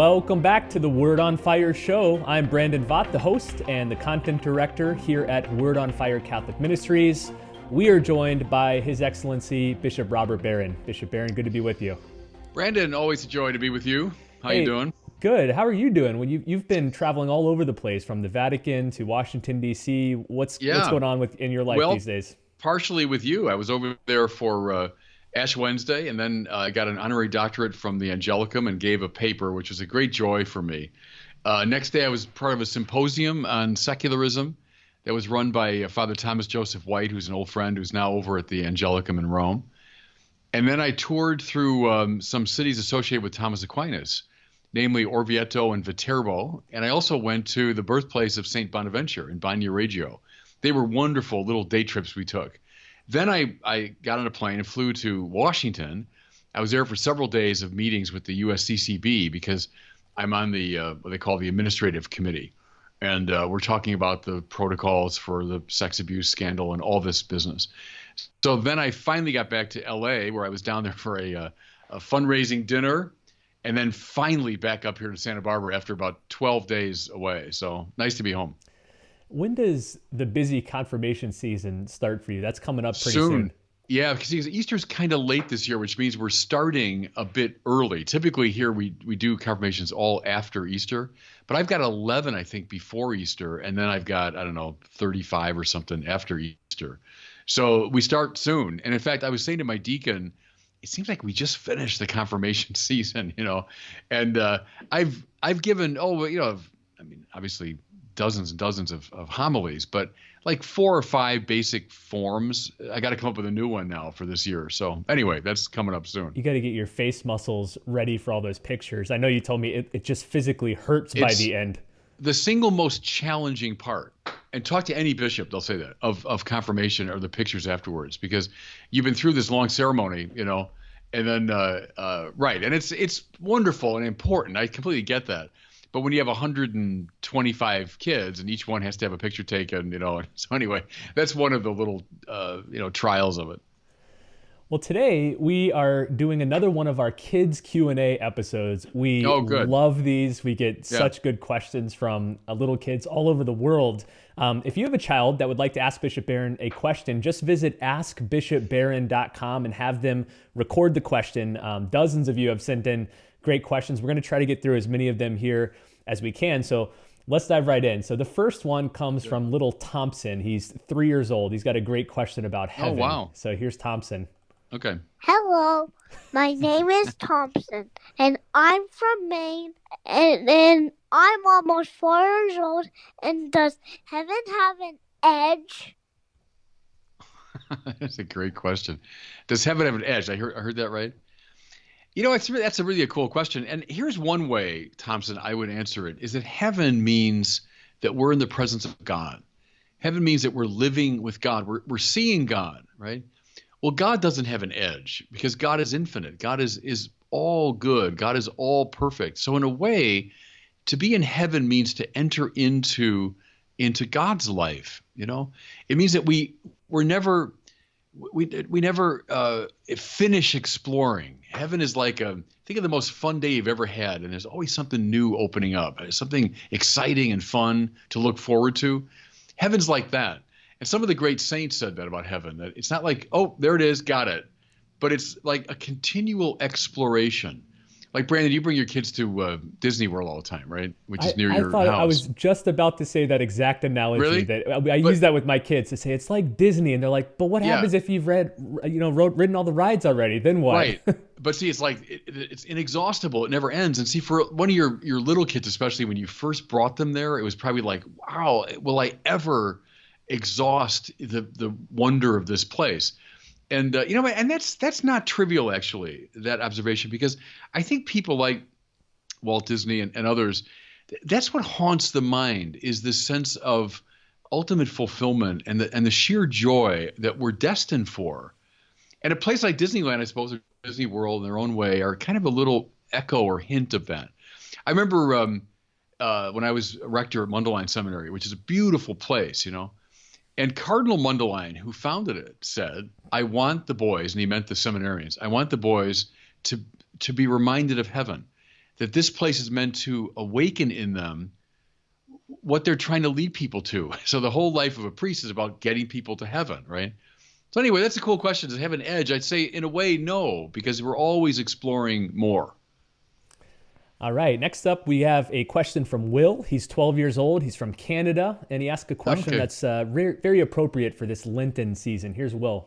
Welcome back to the Word on Fire show. I'm Brandon Vaught, the host and the content director here at Word on Fire Catholic Ministries. We are joined by His Excellency Bishop Robert Barron. Bishop Barron, good to be with you. Brandon, always a joy to be with you. How you doing? Good. How are you doing? Well, you've been traveling all over the place, from the Vatican to Washington, D.C. What's going on in your life these days? Partially with you. I was over there for Ash Wednesday, and then I got an honorary doctorate from the Angelicum and gave a paper, which was a great joy for me. Next day, I was part of a symposium on secularism that was run by Father Thomas Joseph White, who's an old friend who's now over at the Angelicum in Rome. And then I toured through some cities associated with Thomas Aquinas, namely Orvieto and Viterbo. And I also went to the birthplace of St. Bonaventure in Bagno Regio. They were wonderful little day trips we took. Then I got on a plane and flew to Washington. I was there for several days of meetings with the USCCB because I'm on the what they call the administrative committee. And we're talking about the protocols for the sex abuse scandal and all this business. So then I finally got back to LA, where I was down there for a fundraising dinner, and then finally back up here to Santa Barbara after about 12 days away. So nice to be home. When does the busy confirmation season start for you? That's coming up pretty soon. Yeah, because Easter's kind of late this year, which means we're starting a bit early. Typically here we do confirmations all after Easter, but I've got 11, I think, before Easter, and then I've got, 35 or something after Easter. So we start soon. And in fact, I was saying to my deacon, it seems like we just finished the confirmation season, and I've given, obviously dozens and dozens of homilies, but like 4 or 5 basic forms. I got to come up with a new one now for this year. So anyway, that's coming up soon. You got to get your face muscles ready for all those pictures. I know you told me it just physically hurts by the end. The single most challenging part, and talk to any bishop, they'll say that, of confirmation are the pictures afterwards, because you've been through this long ceremony, and then, right. And it's wonderful and important. I completely get that. But when you have 125 kids and each one has to have a picture taken, so anyway, that's one of the little, trials of it. Well, today we are doing another one of our kids Q&A episodes. We love these. We get such good questions from little kids all over the world. If you have a child that would like to ask Bishop Barron a question, just visit askbishopbarron.com and have them record the question. Dozens of you have sent in great questions. We're going to try to get through as many of them here as we can. So let's dive right in. So the first one comes from little Thompson. He's 3 years old. He's got a great question about heaven. Oh, wow. So here's Thompson. Okay. Hello, my name is Thompson, and I'm from Maine, and I'm almost 4 years old. And does heaven have an edge? That's a great question. Does heaven have an edge? I heard that right? That's a really cool question. And here's one way, Thompson, I would answer it, is that heaven means that we're in the presence of God. Heaven means that we're living with God. We're seeing God, right? Well, God doesn't have an edge because God is infinite. God is all good. God is all perfect. So in a way, to be in heaven means to enter into God's life. It means that we never finish exploring. Heaven is like think of the most fun day you've ever had, and there's always something new opening up, something exciting and fun to look forward to. Heaven's like that. And some of the great saints said that about heaven, that it's not like, oh, there it is, got it. But it's like a continual exploration. Like, Brandon, you bring your kids to Disney World all the time, right? Which is near your house. I was just about to say that exact analogy. Really? That I use that with my kids to say it's like Disney, and they're like, but what happens if you've ridden all the rides already? Then what? Right. But see, it's like it's inexhaustible. It never ends. And see, for one of your little kids, especially when you first brought them there, it was probably like, wow, will I ever exhaust the wonder of this place? And and that's not trivial, actually, that observation, because I think people like Walt Disney and others, that's what haunts the mind, is this sense of ultimate fulfillment and the sheer joy that we're destined for. And a place like Disneyland, I suppose, or Disney World in their own way, are kind of a little echo or hint of that. I remember when I was a rector at Mundelein Seminary, which is a beautiful place, And Cardinal Mundelein, who founded it, said, I want the boys, and he meant the seminarians, I want the boys to be reminded of heaven. that this place is meant to awaken in them what they're trying to lead people to. So the whole life of a priest is about getting people to heaven, right? So anyway, that's a cool question. Does it have an edge? I'd say in a way, no, because we're always exploring more. All right. Next up, we have a question from Will. He's 12 years old. He's from Canada, and he asked a question that's very appropriate for this Lenten season. Here's Will.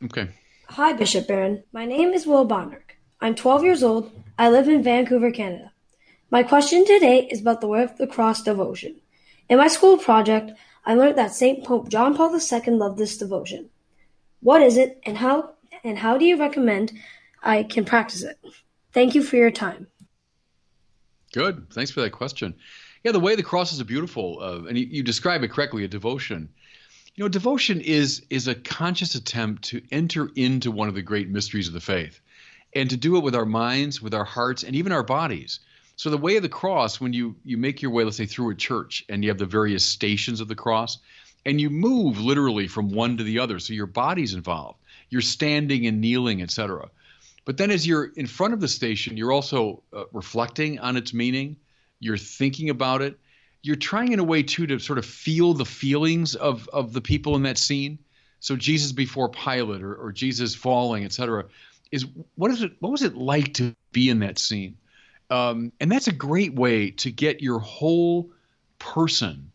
Okay. Hi, Bishop Barron. My name is Will Bonnerk. I'm 12 years old. I live in Vancouver, Canada. My question today is about the Way of the Cross devotion. In my school project, I learned that St. Pope John Paul II loved this devotion. What is it, and how do you recommend I can practice it? Thank you for your time. Good. Thanks for that question. Yeah, the Way of the Cross is a beautiful, and you describe it correctly, a devotion. You know, devotion is a conscious attempt to enter into one of the great mysteries of the faith, and to do it with our minds, with our hearts, and even our bodies. So the Way of the Cross, when you make your way, let's say, through a church, and you have the various stations of the cross, and you move literally from one to the other, so your body's involved. You're standing and kneeling, etc. But then as you're in front of the station, you're also reflecting on its meaning. You're thinking about it. You're trying in a way, too, to sort of feel the feelings of the people in that scene. So Jesus before Pilate or Jesus falling, etc. What was it like to be in that scene? And that's a great way to get your whole person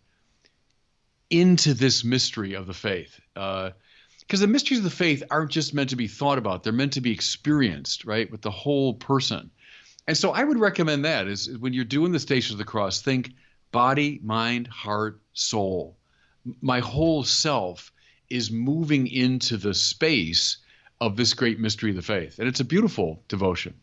into this mystery of the faith. Because the mysteries of the faith aren't just meant to be thought about. They're meant to be experienced, right, with the whole person. And so I would recommend that is when you're doing the Stations of the Cross, think body, mind, heart, soul. My whole self is moving into the space of this great mystery of the faith. And it's a beautiful devotion.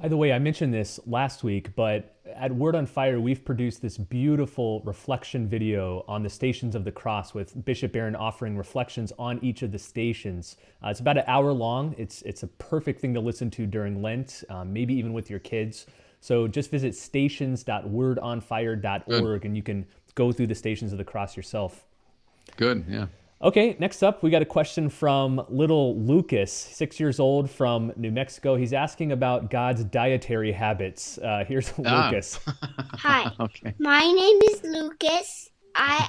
By the way, I mentioned this last week, but at Word on Fire, we've produced this beautiful reflection video on the Stations of the Cross with Bishop Barron offering reflections on each of the stations. It's about an hour long. It's a perfect thing to listen to during Lent, maybe even with your kids. So just visit stations.wordonfire.org and you can go through the Stations of the Cross yourself. Good, yeah. Okay, next up, we got a question from little Lucas, 6 years old from New Mexico. He's asking about God's dietary habits. Here's Lucas. Hi. Okay. My name is Lucas. I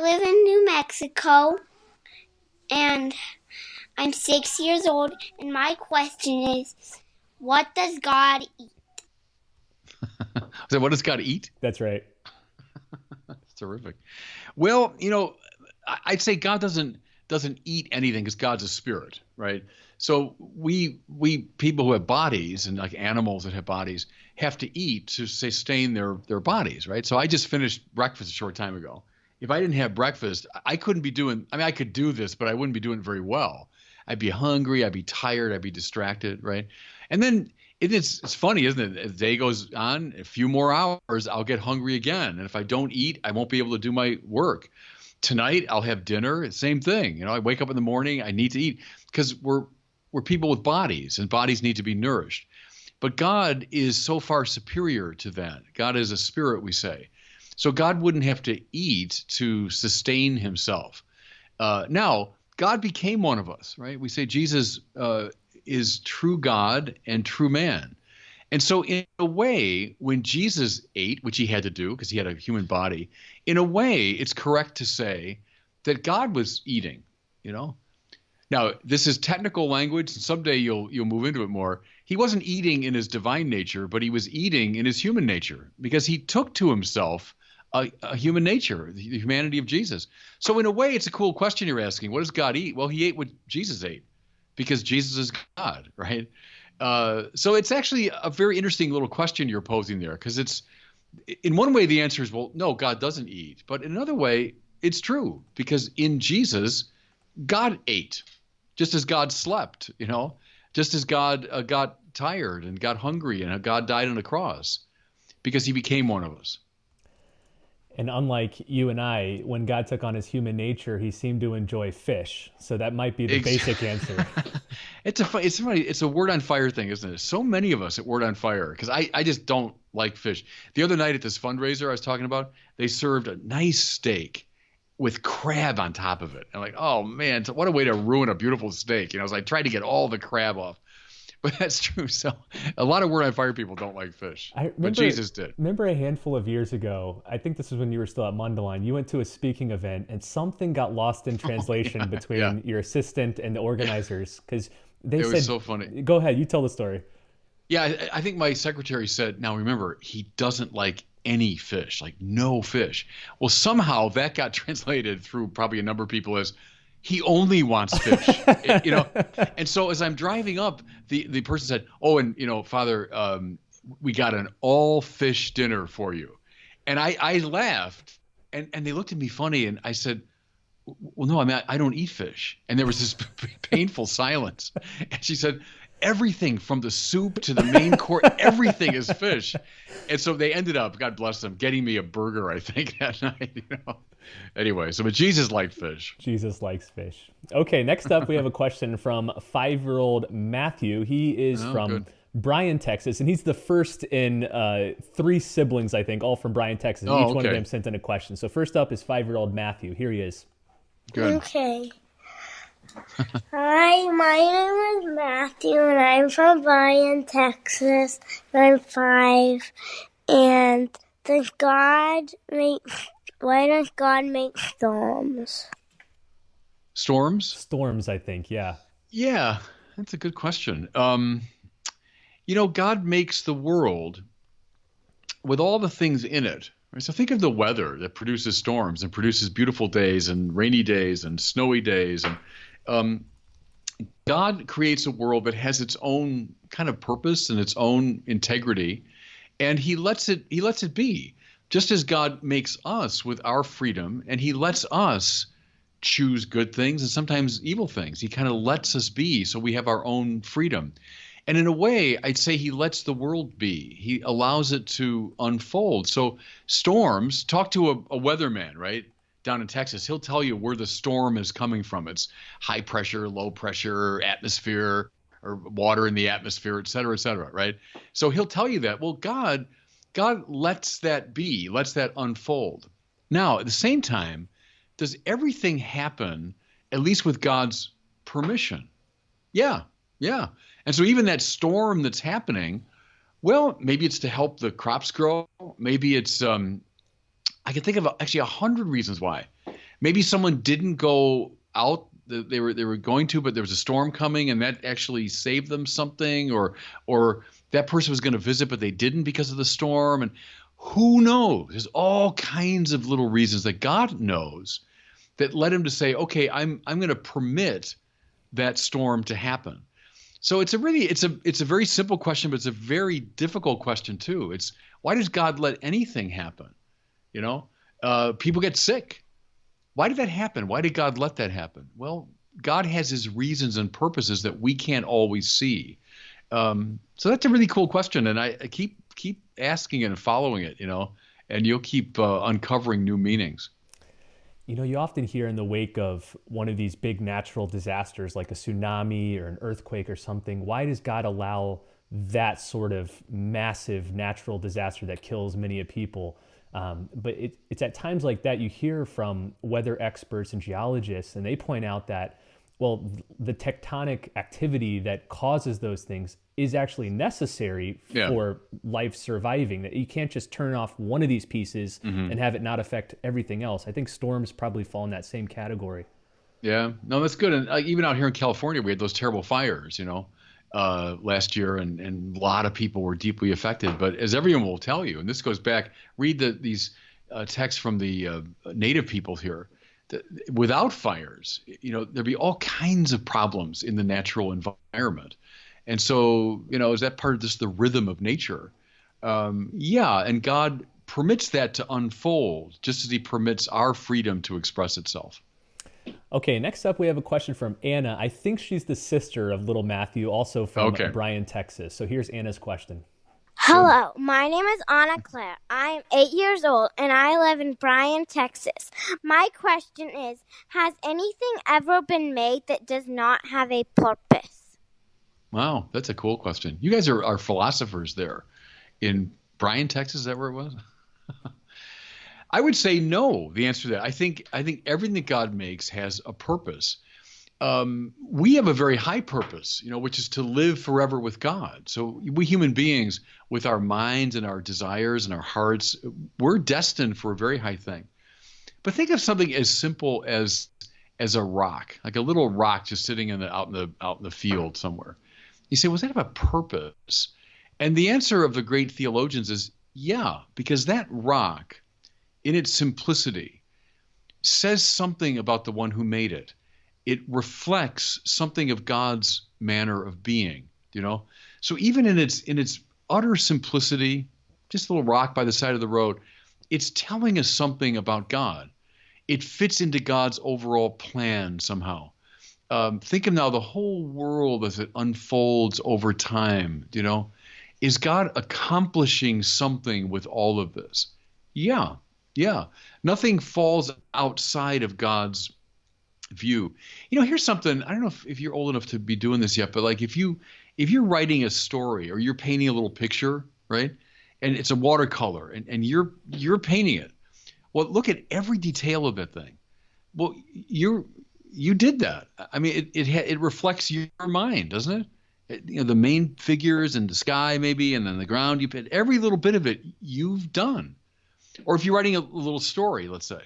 live in New Mexico, and I'm 6 years old. And my question is, what does God eat? So, what does God eat? That's right. That's terrific. Well, you know, I'd say God doesn't eat anything because God's a spirit, right? So we people who have bodies and like animals that have bodies have to eat to sustain their bodies, right? So I just finished breakfast a short time ago. If I didn't have breakfast, I couldn't be doing. I mean, I could do this, but I wouldn't be doing it very well. I'd be hungry, I'd be tired, I'd be distracted, right? And then it's funny, isn't it? As the day goes on, a few more hours, I'll get hungry again. And if I don't eat, I won't be able to do my work. Tonight, I'll have dinner. Same thing. You know, I wake up in the morning, I need to eat because we're people with bodies and bodies need to be nourished. But God is so far superior to that. God is a spirit, we say. So God wouldn't have to eat to sustain himself. Now, God became one of us, right? We say Jesus is true God and true man. And so in a way, when Jesus ate, which he had to do because he had a human body, in a way, it's correct to say that God was eating, you know? Now, this is technical language, and someday you'll move into it more. He wasn't eating in his divine nature, but he was eating in his human nature because he took to himself a human nature, the humanity of Jesus. So in a way, it's a cool question you're asking. What does God eat? Well, he ate what Jesus ate because Jesus is God, right? So it's actually a very interesting little question you're posing there because it's in one way the answer is, well, no, God doesn't eat. But in another way, it's true because in Jesus, God ate just as God slept, you know, just as God got tired and got hungry and God died on the cross because he became one of us. And unlike you and I, when God took on his human nature, he seemed to enjoy fish. So that might be the basic answer. It's funny. It's a Word on Fire thing, isn't it? So many of us at Word on Fire, because I just don't like fish. The other night at this fundraiser I was talking about, they served a nice steak with crab on top of it. I'm like, oh man, what a way to ruin a beautiful steak. You know, I tried to get all the crab off. But that's true. So a lot of Word on Fire people don't like fish, but Jesus did. Remember a handful of years ago, I think this was when you were still at Mundelein, you went to a speaking event and something got lost in translation between your assistant and the organizers because they said, was so funny. Go ahead, you tell the story. Yeah, I think my secretary said, now remember, he doesn't like any fish, like no fish. Well, somehow that got translated through probably a number of people as he only wants fish, And so as I'm driving up, the person said, oh, and, Father, we got an all fish dinner for you. And I laughed and they looked at me funny. And I said, well, no, I don't eat fish. And there was this painful silence. And she said, everything from the soup to the main course, everything is fish. And so they ended up, God bless them, getting me a burger, I think, that night. Anyway, but Jesus liked fish. Jesus likes fish. Okay, next up we have a question from 5-year-old Matthew. He is from Bryan, Texas, and he's the first in 3 siblings, I think, all from Bryan, Texas. Each one of them sent in a question. So first up is 5-year-old Matthew. Here he is. Good. Okay. Hi, my name is Matthew, and I'm from Bryan, Texas. I'm 5. And why does God make storms? Storms? Storms, I think, yeah. Yeah, that's a good question. God makes the world with all the things in it. Right? So think of the weather that produces storms and produces beautiful days and rainy days and snowy days. And God creates a world that has its own kind of purpose and its own integrity, and he lets it be. Just as God makes us with our freedom, and he lets us choose good things and sometimes evil things. He kind of lets us be so we have our own freedom. And in a way, I'd say he lets the world be. He allows it to unfold. So storms, talk to a weatherman, right? Down in Texas, he'll tell you where the storm is coming from. It's high pressure, low pressure, atmosphere, or water in the atmosphere, et cetera, right? So he'll tell you that. Well, God lets that be, lets that unfold. Now, at the same time, does everything happen, at least with God's permission? Yeah. And so even that storm that's happening, well, maybe it's to help the crops grow. Maybe it's I can think of actually 100 reasons why. Maybe someone didn't go out. They were going to, but there was a storm coming, and that actually saved them something. Or that person was going to visit, but they didn't because of the storm. And who knows? There's all kinds of little reasons that God knows that led him to say, okay, I'm going to permit that storm to happen. So it's a very simple question, but it's a very difficult question too. It's why does God let anything happen? People get sick. Why did that happen? Why did God let that happen? Well, God has his reasons and purposes that we can't always see. So that's a really cool question. And I keep asking it and following it, and you'll keep uncovering new meanings. You often hear in the wake of one of these big natural disasters like a tsunami or an earthquake or something, why does God allow that sort of massive natural disaster that kills many people? But it's at times like that you hear from weather experts and geologists, and they point out that, well, the tectonic activity that causes those things is actually necessary for life surviving, that you can't just turn off one of these pieces and have it not affect everything else. I think storms probably fall in that same category. Yeah, no, that's good. And even out here in California, we had those terrible fires, last year, and a lot of people were deeply affected. But as everyone will tell you, and this goes back, read these texts from the native people here. Without fires, there'd be all kinds of problems in the natural environment. And so, is that part of just the rhythm of nature? And God permits that to unfold just as he permits our freedom to express itself. Okay, next up we have a question from Anna. I think she's the sister of little Matthew, also from Bryan, Texas. So here's Anna's question. Hello, my name is Anna Claire. I'm 8 years old, and I live in Bryan, Texas. My question is, has anything ever been made that does not have a purpose? Wow, that's a cool question. You guys are philosophers there. In Bryan, Texas, is that where it was? I would say no, the answer to that. I think everything that God makes has a purpose. we have a very high purpose, which is to live forever with God. So we human beings, with our minds and our desires and our hearts, we're destined for a very high thing. But think of something as simple as a rock, like a little rock just sitting out in the field somewhere. You say, was that about purpose? And the answer of the great theologians is, yeah, because that rock, in its simplicity, says something about the one who made it. It reflects something of God's manner of being, So even in its utter simplicity, just a little rock by the side of the road, it's telling us something about God. It fits into God's overall plan somehow. Think of now the whole world as it unfolds over time, Is God accomplishing something with all of this? Yeah. Nothing falls outside of God's view. Here's something, I don't know if you're old enough to be doing this yet, but like if you're writing a story or you're painting a little picture, right? And it's a watercolor and you're painting it. Well, look at every detail of that thing. Well, you did that. I mean, it reflects your mind, doesn't it? The main figures and the sky maybe, and then the ground, every little bit of it you've done. Or if you're writing a little story, let's say.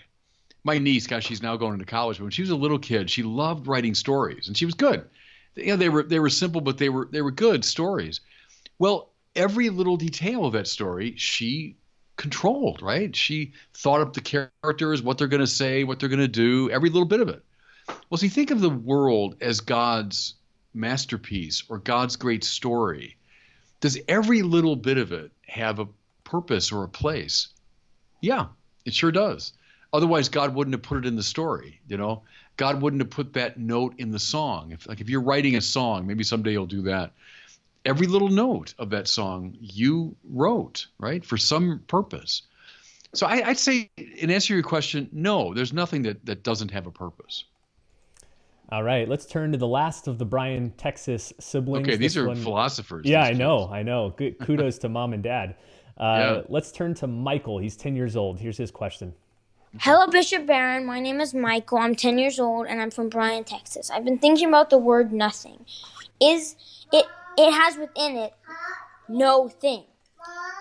My niece, gosh, she's now going into college, but when she was a little kid, she loved writing stories, and she was good. They were simple, but they were good stories. Well, every little detail of that story, she controlled, right? She thought up the characters, what they're going to say, what they're going to do, every little bit of it. Well, see, think of the world as God's masterpiece or God's great story. Does every little bit of it have a purpose or a place? Yeah, it sure does. Otherwise, God wouldn't have put it in the story, God wouldn't have put that note in the song. If you're writing a song, maybe someday you'll do that. Every little note of that song you wrote, right, for some purpose. So I'd say, in answer to your question, no, there's nothing that doesn't have a purpose. All right, let's turn to the last of the Bryan, Texas siblings. Okay, these are philosophers. Yeah, I know. Good, kudos to mom and dad. Yeah. Let's turn to Michael. He's 10 years old. Here's his question. Hello, Bishop Barron. My name is Michael. I'm 10 years old, and I'm from Bryan, Texas. I've been thinking about the word nothing. It has within it no thing.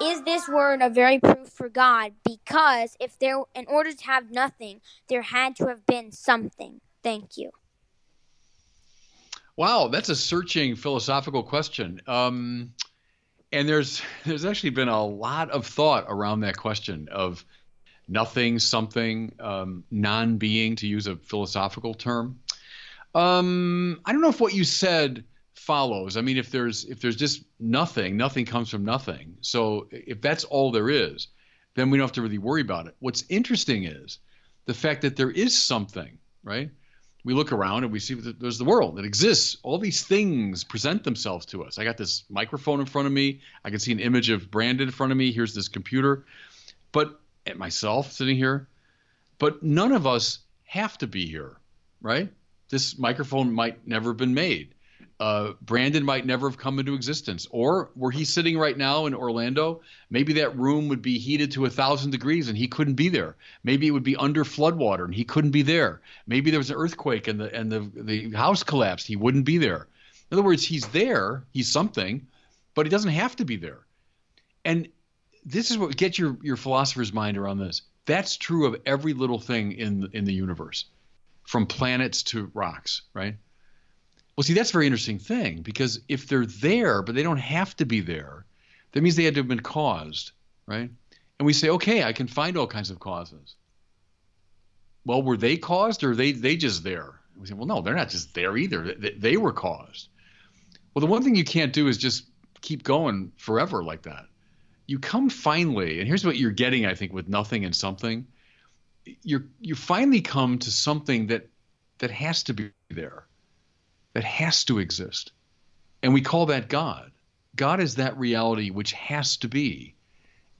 Is this word a very proof for God? Because in order to have nothing, there had to have been something. Thank you. Wow, that's a searching philosophical question. And there's actually been a lot of thought around that question of nothing, something, non-being, to use a philosophical term. I don't know if what you said follows. I mean, if there's just nothing comes from nothing. So if that's all there is, then we don't have to really worry about it. What's interesting is the fact that there is something, right? We look around and we see that there's the world that exists. All these things present themselves to us. I got this microphone in front of me. I can see an image of Brandon in front of me. Here's this computer. But at myself sitting here, but none of us have to be here, right? This microphone might never have been made. Brandon might never have come into existence. Or were he sitting right now in Orlando, maybe that room would be heated to 1,000 degrees and he couldn't be there. Maybe it would be under floodwater and he couldn't be there. Maybe there was an earthquake and the house collapsed. He wouldn't be there. In other words, he's there, he's something, but he doesn't have to be there. And this is what get your philosopher's mind around this. That's true of every little thing in the universe, from planets to rocks, right? Well, see, that's a very interesting thing, because if they're there, but they don't have to be there, that means they had to have been caused, right? And we say, okay, I can find all kinds of causes. Well, were they caused, or are they just there? And we say, well, no, they're not just there either. They were caused. Well, the one thing you can't do is just keep going forever like that. You come finally, and here's what you're getting, I think, with nothing and something. You finally come to something that has to be there, that has to exist. And we call that God. God is that reality which has to be,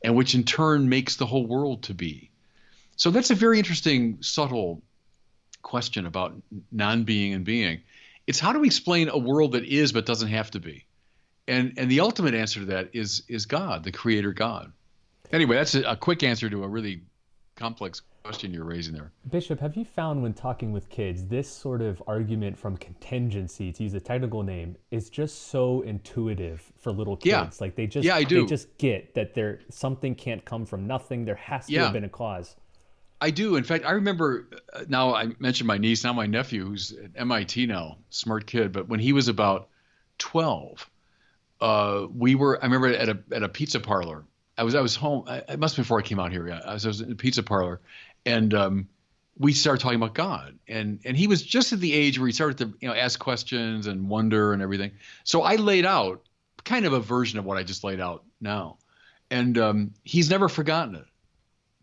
and which in turn makes the whole world to be. So that's a very interesting, subtle question about non-being and being. It's how do we explain a world that is but doesn't have to be? And the ultimate answer to that is God, the creator God. Anyway, that's a quick answer to a really complex question you're raising there. Bishop, have you found when talking with kids, this sort of argument from contingency, to use a technical name, is just so intuitive for little kids? Like they I do. They just get that something can't come from nothing. There has to have been a cause. I do. In fact, I remember, now I mentioned my niece, now my nephew, who's at MIT now, smart kid. But when he was about 12, I remember at a pizza parlor. I was home. It must have been before I came out here. Yeah, I was in a pizza parlor, and we started talking about God. And he was just at the age where he started to ask questions and wonder and everything. So I laid out kind of a version of what I just laid out now, and he's never forgotten it.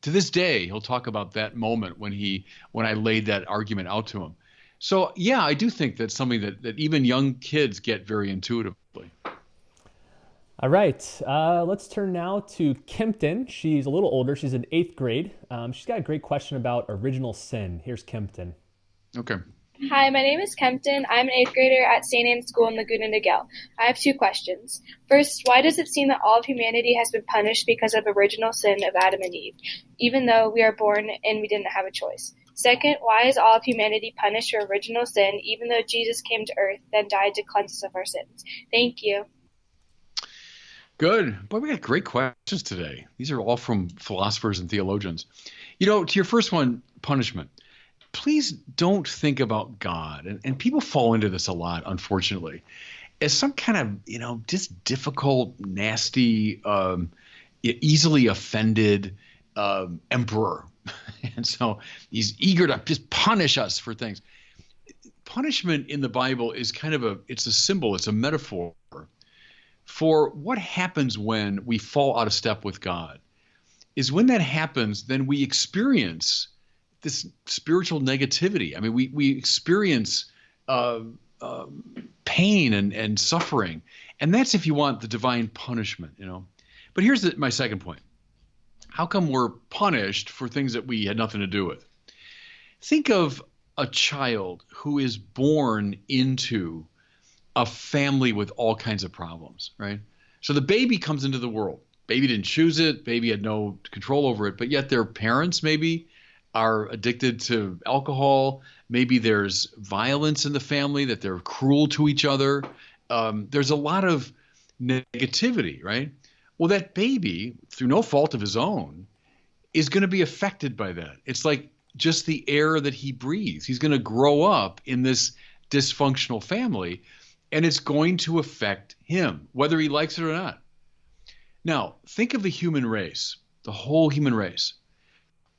To this day, he'll talk about that moment when I laid that argument out to him. So yeah, I do think that's something that even young kids get very intuitively. All right, let's turn now to Kempton. She's a little older. She's in 8th grade. She's got a great question about original sin. Here's Kempton. Okay. Hi, my name is Kempton. I'm an 8th grader at St. Anne's School in Laguna Niguel. I have 2 questions. First, why does it seem that all of humanity has been punished because of original sin of Adam and Eve, even though we are born and we didn't have a choice? Second, why is all of humanity punished for original sin, even though Jesus came to earth, then died to cleanse us of our sins? Thank you. Good. Boy, we got great questions today. These are all from philosophers and theologians. To your first one, punishment. Please don't think about God, and people fall into this a lot, unfortunately, as some kind of, just difficult, nasty, easily offended emperor. And so he's eager to just punish us for things. Punishment in the Bible is it's a symbol, it's a metaphor for what happens when we fall out of step with God. Is when that happens, then we experience this spiritual negativity. I mean, we experience pain and suffering. And that's, if you want, the divine punishment, But here's my second point. How come we're punished for things that we had nothing to do with? Think of a child who is born into a family with all kinds of problems, right? So the baby comes into the world. Baby didn't choose it. Baby had no control over it. But yet their parents maybe are addicted to alcohol. Maybe there's violence in the family, that they're cruel to each other. There's a lot of negativity, right? Well, that baby, through no fault of his own, is going to be affected by that. It's like just the air that he breathes. He's going to grow up in this dysfunctional family, and it's going to affect him, whether he likes it or not. Now, think of the human race, the whole human race.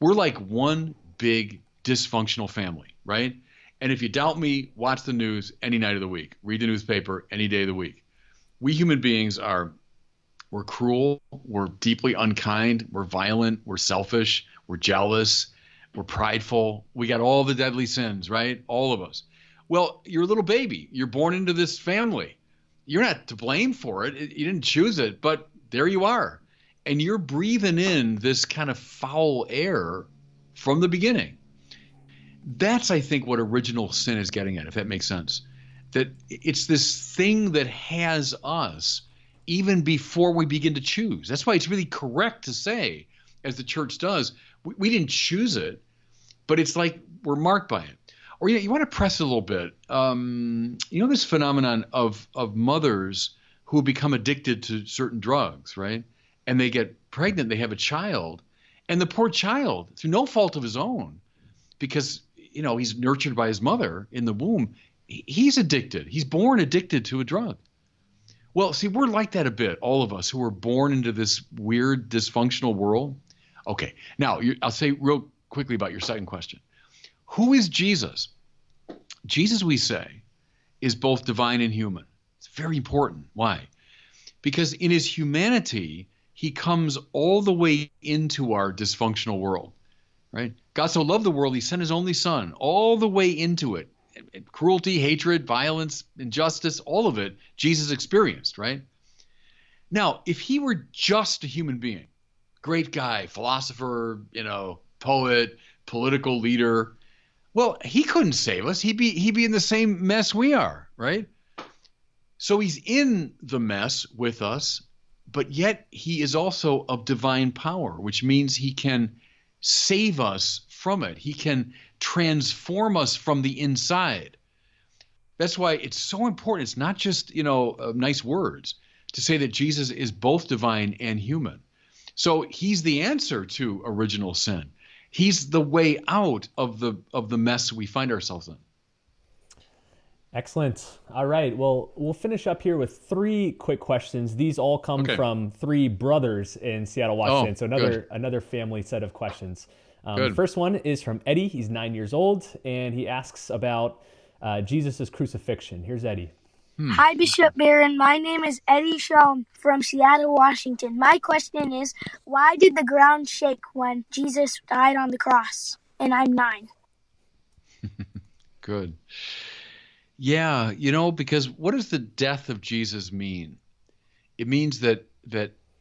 We're like one big dysfunctional family, right? And if you doubt me, watch the news any night of the week. Read the newspaper any day of the week. We human beings we're cruel, we're deeply unkind, we're violent, we're selfish, we're jealous, we're prideful. We got all the deadly sins, right? All of us. Well, you're a little baby. You're born into this family. You're not to blame for it. You didn't choose it, but there you are. And you're breathing in this kind of foul air from the beginning. That's, I think, what original sin is getting at, if that makes sense. That it's this thing that has us even before we begin to choose. That's why it's really correct to say, as the church does, we didn't choose it, but it's like we're marked by it. Or you want to press it a little bit. This phenomenon of mothers who become addicted to certain drugs, right? And they get pregnant, they have a child, and the poor child, through no fault of his own, because he's nurtured by his mother in the womb, he's addicted. He's born addicted to a drug. Well, see, we're like that a bit, all of us who were born into this weird, dysfunctional world. Okay, now I'll say real quickly about your second question. Who is Jesus? Jesus, we say, is both divine and human. It's very important. Why? Because in his humanity, he comes all the way into our dysfunctional world, right? God so loved the world, he sent his only son all the way into it. Cruelty, hatred, violence, injustice, all of it, Jesus experienced, right? Now, if he were just a human being, great guy, philosopher, poet, political leader, well, he couldn't save us. He'd be in the same mess we are, right? So he's in the mess with us, but yet he is also of divine power, which means he can save us from it. He can transform us from the inside. That's why it's so important. It's not just, nice words to say that Jesus is both divine and human. So he's the answer to original sin. He's the way out of the mess we find ourselves in. Excellent. All right. Well, we'll finish up here with 3 quick questions. These all come from 3 brothers in Seattle, Washington. So another family set of questions. The first one is from Eddie. He's 9 years old, and he asks about Jesus' crucifixion. Here's Eddie. Hi, Bishop Barron. My name is Eddie Shaw from Seattle, Washington. My question is, why did the ground shake when Jesus died on the cross? And I'm 9. Good. Yeah, because what does the death of Jesus mean? It means that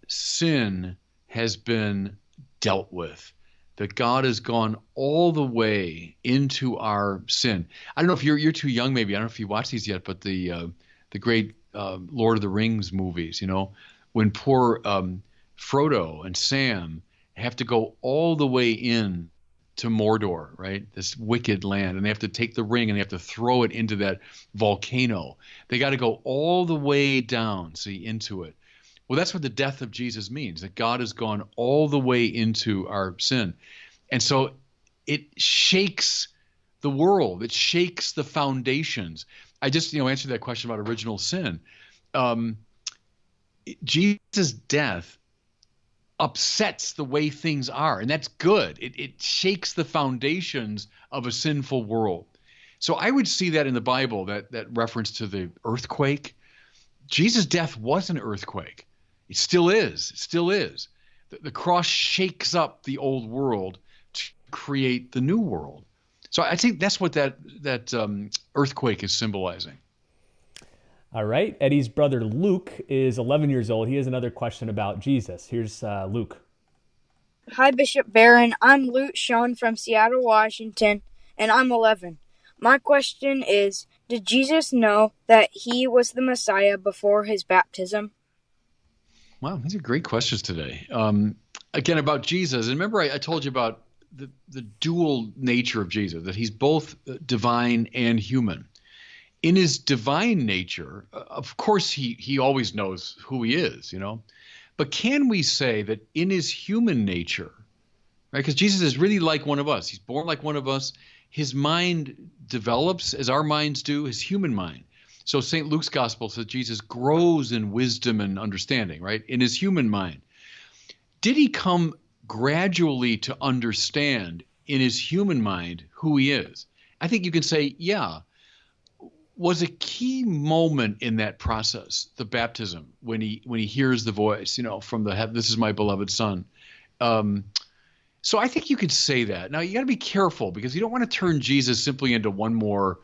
sin has been dealt with, that God has gone all the way into our sin. I don't know if you're too young, maybe. I don't know if you watched these yet, but the great Lord of the Rings movies, when poor Frodo and Sam have to go all the way in to Mordor, right? This wicked land, and they have to take the ring and they have to throw it into that volcano. They got to go all the way down, see, into it. Well, that's what the death of Jesus means, that God has gone all the way into our sin. And so it shakes the world. It shakes the foundations. I just, answered that question about original sin. Jesus' death upsets the way things are, and that's good. It shakes the foundations of a sinful world. So I would see that in the Bible, that reference to the earthquake. Jesus' death was an earthquake. It still is. It still is. The cross shakes up the old world to create the new world. So I think that's what that earthquake is symbolizing. All right. Eddie's brother Luke is 11 years old. He has another question about Jesus. Here's Luke. Hi, Bishop Barron. I'm Lute Sean from Seattle, Washington, and I'm 11. My question is, did Jesus know that he was the Messiah before his baptism? Wow, these are great questions today. Again, about Jesus. And remember, I told you about the dual nature of Jesus, that he's both divine and human. In his divine nature, of course, he always knows who he is, But can we say that in his human nature, right? Because Jesus is really like one of us. He's born like one of us. His mind develops as our minds do, his human mind. So St. Luke's gospel says Jesus grows in wisdom and understanding, right? In his human mind. Did he come gradually to understand in his human mind who he is? I think you can say, yeah. Was a key moment in that process, the baptism, when he hears the voice, from the heaven, this is my beloved son. So I think you could say that. Now, you got to be careful, because you don't want to turn Jesus simply into one more,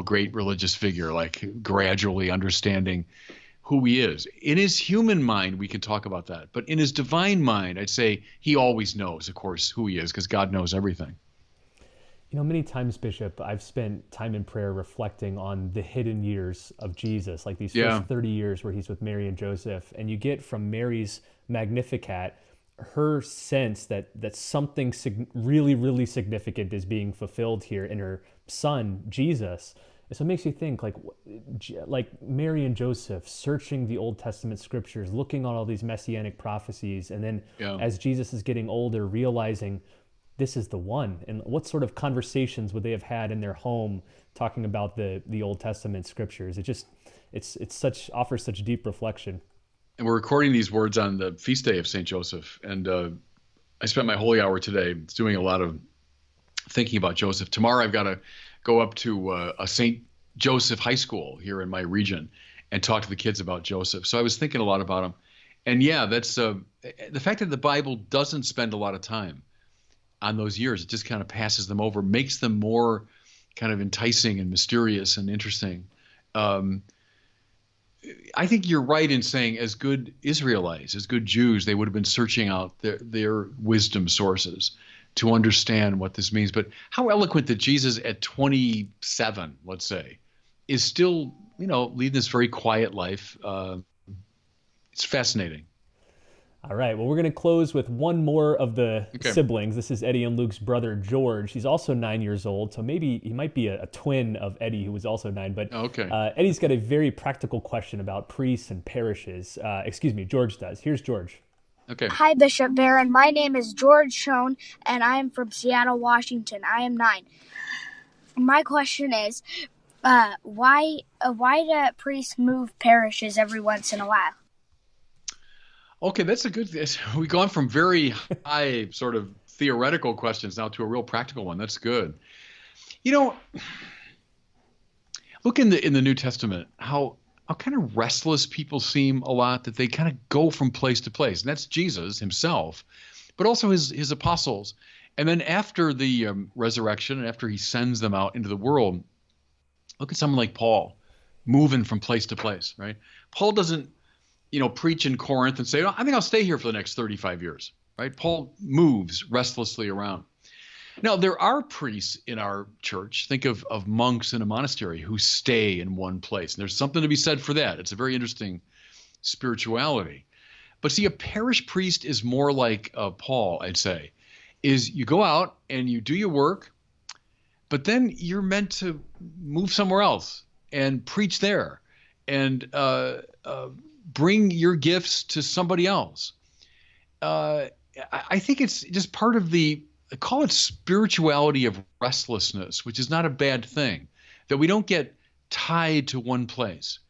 great religious figure, like gradually understanding who he is. In his human mind, we can talk about that. But in his divine mind, I'd say he always knows, of course, who he is, because God knows everything. Many times, Bishop, I've spent time in prayer reflecting on the hidden years of Jesus, like these first 30 years where he's with Mary and Joseph. And you get from Mary's Magnificat her sense that something really, really significant is being fulfilled here in her son, Jesus. And so it makes you think, like Mary and Joseph searching the Old Testament scriptures, looking at all these messianic prophecies, and then as Jesus is getting older, realizing this is the one. And what sort of conversations would they have had in their home talking about the Old Testament scriptures? It offers such deep reflection. And we're recording these words on the feast day of St. Joseph. And I spent my holy hour today doing a lot of thinking about Joseph. Tomorrow I've got to go up to a St. Joseph high school here in my region and talk to the kids about Joseph. So I was thinking a lot about him. And that's the fact that the Bible doesn't spend a lot of time on those years. It just kind of passes them over, makes them more kind of enticing and mysterious and interesting. I think you're right in saying, as good Israelites, as good Jews, they would have been searching out their wisdom sources to understand what this means. But how eloquent that Jesus at 27, let's say, is still, leading this very quiet life. It's fascinating. All right, well, we're going to close with one more of the siblings. This is Eddie and Luke's brother, George. He's also 9 years old, so maybe he might be a twin of Eddie, who was also 9. But Eddie's got a very practical question about priests and parishes. George does. Here's George. Okay. Hi, Bishop Barron. My name is George Schoen, and I am from Seattle, Washington. I am 9. My question is, why do priests move parishes every once in a while? Okay, that's a good. We've gone from very high sort of theoretical questions now to a real practical one. That's good. Look in the New Testament how kind of restless people seem a lot, that they kind of go from place to place, and that's Jesus himself, but also his apostles. And then after the resurrection, and after he sends them out into the world, look at someone like Paul, moving from place to place. Right? Paul doesn't preach in Corinth and say, I think I'll stay here for the next 35 years, right? Paul moves restlessly around. Now, there are priests in our church. Think of monks in a monastery who stay in one place. And there's something to be said for that. It's a very interesting spirituality. But see, a parish priest is more like Paul, I'd say, is you go out and you do your work, but then you're meant to move somewhere else and preach there and bring your gifts to somebody else. I think it's just part of I call it spirituality of restlessness, which is not a bad thing, that we don't get tied to one place,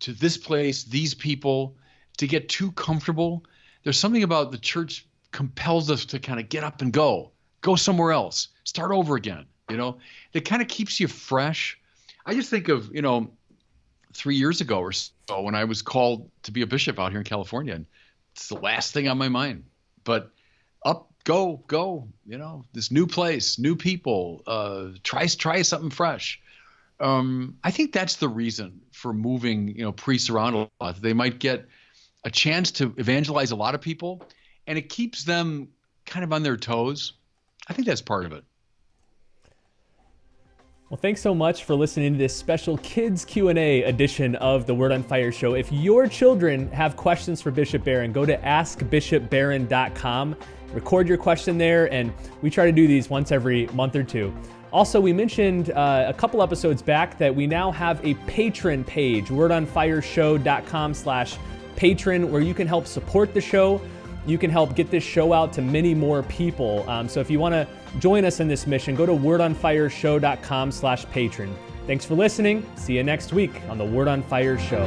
to this place, these people, to get too comfortable. There's something about the church compels us to kind of get up and go somewhere else, start over again, that kind of keeps you fresh. I just think of, 3 years ago or so when I was called to be a bishop out here in California, and it's the last thing on my mind. But up, go, this new place, new people, try something fresh. I think that's the reason for moving, priests around a lot. They might get a chance to evangelize a lot of people, and it keeps them kind of on their toes. I think that's part of it. Well, thanks so much for listening to this special Kids Q&A edition of the Word on Fire show. If your children have questions for Bishop Barron, go to askbishopbarron.com, record your question there, and we try to do these once every month or two. Also, we mentioned a couple episodes back that we now have a patron page, wordonfireshow.com/patron, where you can help support the show. You can help get this show out to many more people. So if you want to join us in this mission, go to wordonfireshow.com/patron. Thanks for listening. See you next week on the Word on Fire show.